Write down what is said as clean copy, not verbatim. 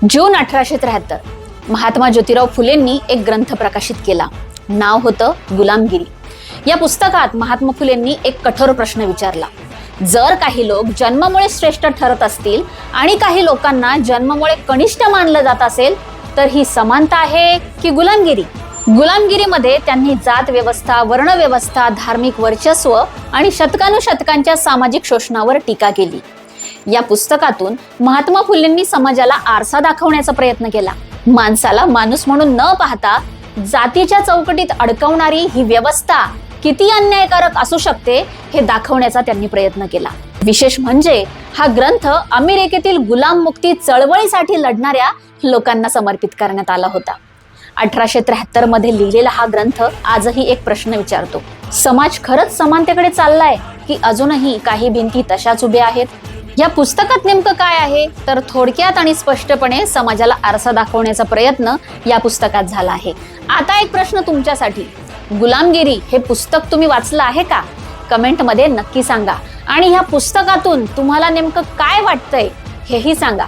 जून 1873 महात्मा ज्योतिराव फुलेंनी एक ग्रंथ प्रकाशित केला. नाव होतं गुलामगिरी. या पुस्तकात महात्मा फुलेंनी एक कठोर प्रश्न विचारला. जर काही लोक जन्मामुळे श्रेष्ठ ठरत असतील आणि काही लोकांना जन्मामुळे कनिष्ठ मानलं जात असेल तर ही समानता आहे की गुलामगिरी? गुलामगिरीमध्ये त्यांनी जात व्यवस्था, वर्ण व्यवस्था, धार्मिक वर्चस्व आणि शतकानुशतकांच्या सामाजिक शोषणावर टीका केली. या पुस्तकातून महात्मा फुलेंनी समाजाला आरसा दाखवण्याचा प्रयत्न केला. माणसाला माणूस म्हणून न पाहता जातीच्या चौकटीत अडकवणारी ही व्यवस्था किती अन्यायकारक असू शकते हे दाखवण्याचा त्यांनी प्रयत्न केला. विशेष म्हणजे हा ग्रंथ अमेरिकेतील गुलाम मुक्ती चळवळीसाठी लढणाऱ्या लोकांना समर्पित करण्यात आला होता. 1873 मध्ये लिहिलेला हा ग्रंथ आजही एक प्रश्न विचारतो. समाज खरंच समानतेकडे चाललाय की अजूनही काही भिंती तशाच उभ्या आहेत? या पुस्तकात नेमकं काय आहे तर थोडक्यात आणि स्पष्टपणे समाजाला आरसा दाखवण्याचा प्रयत्न या पुस्तकात झाला आहे. आता एक प्रश्न तुमच्यासाठी, गुलामगिरी हे पुस्तक तुम्ही वाचलं आहे का? कमेंट मध्ये नक्की सांगा आणि ह्या पुस्तकातून तुम्हाला नेमकं काय वाटतंय हेही सांगा.